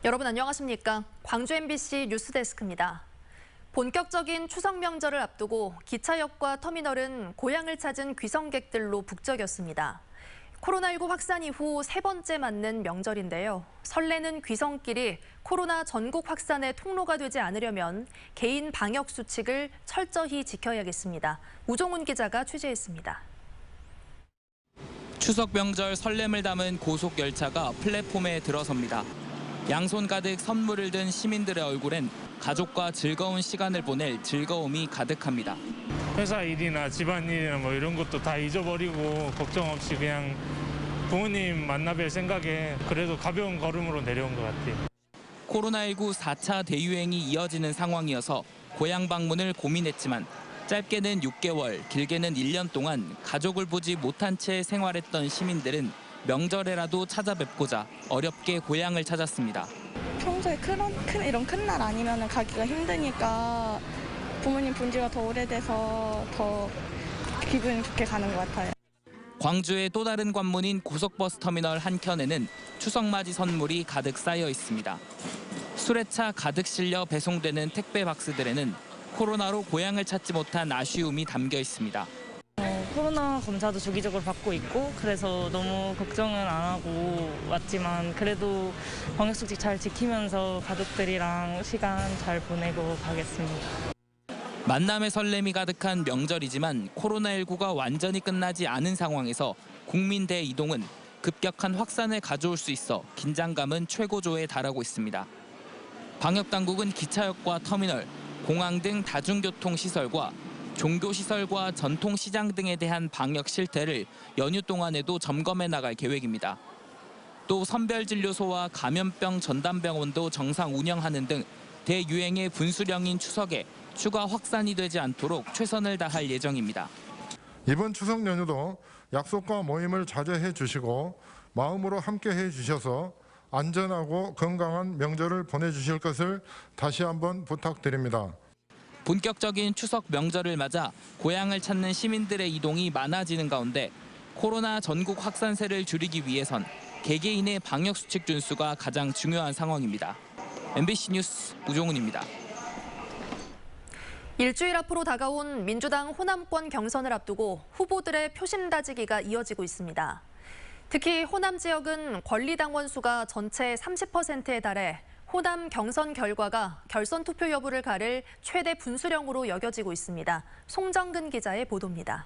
여러분 안녕하십니까? 광주 MBC 뉴스데스크입니다. 본격적인 추석 명절을 앞두고 기차역과 터미널은 고향을 찾은 귀성객들로 북적였습니다. 코로나19 확산 이후 세 번째 맞는 명절인데요. 설레는 귀성길이 코로나 전국 확산의 통로가 되지 않으려면 개인 방역 수칙을 철저히 지켜야겠습니다. 우종훈 기자가 취재했습니다. 추석 명절 설렘을 담은 고속 열차가 플랫폼에 들어섭니다. 양손 가득 선물을 든 시민들의 얼굴엔 가족과 즐거운 시간을 보낼 즐거움이 가득합니다. 회사 일이나 집안일이나 이런 것도 다 잊어버리고 걱정 없이 그냥 부모님 만나뵐 생각에 그래도 가벼운 걸음으로 내려온 것 같아요. 코로나19 4차 대유행이 이어지는 상황이어서 고향 방문을 고민했지만 짧게는 6개월, 길게는 1년 동안 가족을 보지 못한 채 생활했던 시민들은 명절에라도 찾아뵙고자 어렵게 고향을 찾았습니다. 평소에 이런 큰 날 아니면 가기가 힘드니까 부모님 본 지가 더 오래돼서 더 기분 좋게 가는 것 같아요. 광주의 또 다른 관문인 고속버스 터미널 한켠에는 추석맞이 선물이 가득 쌓여 있습니다. 수레차 가득 실려 배송되는 택배 박스들에는 코로나로 고향을 찾지 못한 아쉬움이 담겨 있습니다. 코로나 검사도 주기적으로 받고 있고 그래서 너무 걱정은 안 하고 왔지만 그래도 방역수칙 잘 지키면서 가족들이랑 시간 잘 보내고 가겠습니다. 만남의 설렘이 가득한 명절이지만 코로나19가 완전히 끝나지 않은 상황에서 국민 대이동은 급격한 확산을 가져올 수 있어 긴장감은 최고조에 달하고 있습니다. 방역당국은 기차역과 터미널, 공항 등 다중교통시설과 종교시설과 전통시장 등에 대한 방역 실태를 연휴 동안에도 점검해 나갈 계획입니다. 또 선별진료소와 감염병 전담병원도 정상 운영하는 등 대유행의 분수령인 추석에 추가 확산이 되지 않도록 최선을 다할 예정입니다. 이번 추석 연휴도 약속과 모임을 자제해 주시고 마음으로 함께해 주셔서 안전하고 건강한 명절을 보내주실 것을 다시 한번 부탁드립니다. 본격적인 추석 명절을 맞아 고향을 찾는 시민들의 이동이 많아지는 가운데 코로나 전국 확산세를 줄이기 위해선 개개인의 방역수칙 준수가 가장 중요한 상황입니다. MBC 뉴스 우종훈입니다. 일주일 앞으로 다가온 민주당 호남권 경선을 앞두고 후보들의 표심 다지기가 이어지고 있습니다. 특히 호남 지역은 권리당원 수가 전체 30%에 달해 호남 경선 결과가 결선 투표 여부를 가릴 최대 분수령으로 여겨지고 있습니다. 송정근 기자의 보도입니다.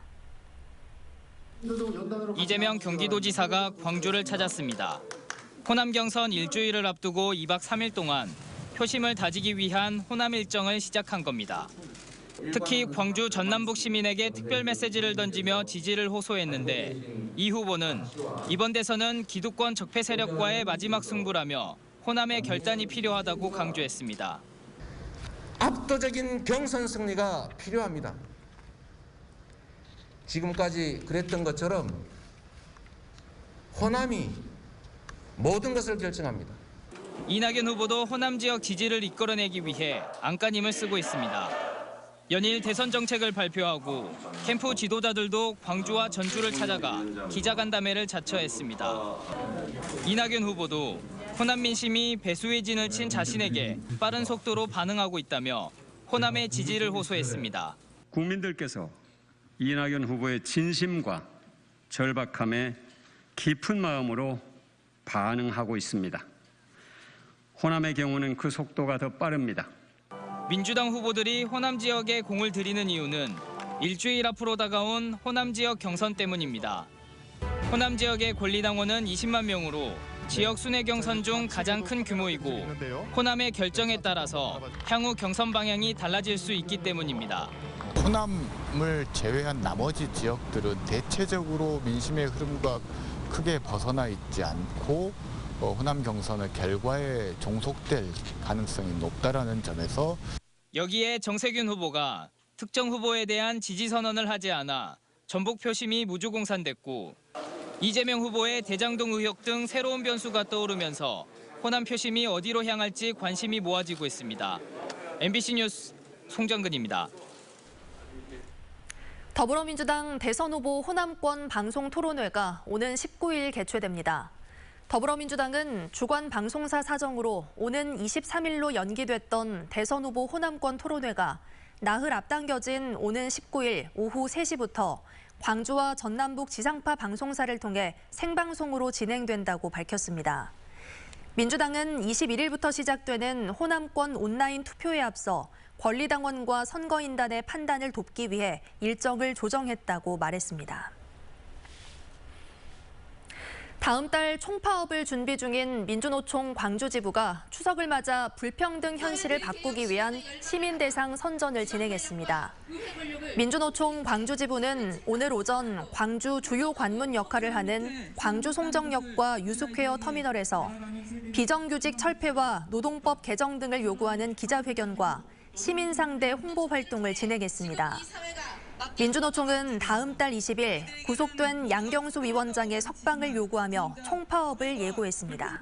이재명 경기도지사가 광주를 찾았습니다. 호남 경선 일주일을 앞두고 2박 3일 동안 표심을 다지기 위한 호남 일정을 시작한 겁니다. 특히 광주 전남북 시민에게 특별 메시지를 던지며 지지를 호소했는데 이 후보는 이번 대선은 기득권 적폐 세력과의 마지막 승부라며 호남의 결단이 필요하다고 강조했습니다. 압도적인 경선 승리가 필요합니다. 지금까지 그랬던 것처럼 호남이 모든 것을 결정합니다. 이낙연 후보도 호남 지역 지지를 이끌어내기 위해 안간힘을 쓰고 있습니다. 연일 대선 정책을 발표하고 캠프 지도자들도 광주와 전주를 찾아가 기자간담회를 자처했습니다. 이낙연 후보도 호남 민심이 배수의 진을 친 자신에게 빠른 속도로 반응하고 있다며 호남의 지지를 호소했습니다. 국민들께서 이낙연 후보의 진심과 절박함에 깊은 마음으로 반응하고 있습니다. 호남의 경우는 그 속도가 더 빠릅니다. 민주당 후보들이 호남 지역에 공을 들이는 이유는 일주일 앞으로 다가온 호남 지역 경선 때문입니다. 호남 지역의 권리당원은 20만 명으로 지역 순회 경선 중 가장 큰 규모이고 호남의 결정에 따라서 향후 경선 방향이 달라질 수 있기 때문입니다. 호남을 제외한 나머지 지역들은 대체적으로 민심의 흐름과 크게 벗어나 있지 않고 호남 경선의 결과에 종속될 가능성이 높다라는 점에서 여기에 정세균 후보가 특정 후보에 대한 지지 선언을 하지 않아 전북 표심이 무주공산됐고 이재명 후보의 대장동 의혹 등 새로운 변수가 떠오르면서 호남 표심이 어디로 향할지 관심이 모아지고 있습니다. MBC 뉴스 송정근입니다. 더불어민주당 대선 후보 호남권 방송 토론회가 오는 19일 개최됩니다. 더불어민주당은 주관 방송사 사정으로 오는 23일로 연기됐던 대선 후보 호남권 토론회가 나흘 앞당겨진 오는 19일 오후 3시부터 광주와 전남북 지상파 방송사를 통해 생방송으로 진행된다고 밝혔습니다. 민주당은 21일부터 시작되는 호남권 온라인 투표에 앞서 권리당원과 선거인단의 판단을 돕기 위해 일정을 조정했다고 말했습니다. 다음 달 총파업을 준비 중인 민주노총 광주지부가 추석을 맞아 불평등 현실을 바꾸기 위한 시민 대상 선전을 진행했습니다. 민주노총 광주지부는 오늘 오전 광주 주요 관문 역할을 하는 광주 송정역과 유숙회어 터미널에서 비정규직 철폐와 노동법 개정 등을 요구하는 기자회견과 시민 상대 홍보 활동을 진행했습니다. 민주노총은 다음 달 20일 구속된 양경수 위원장의 석방을 요구하며 총파업을 예고했습니다.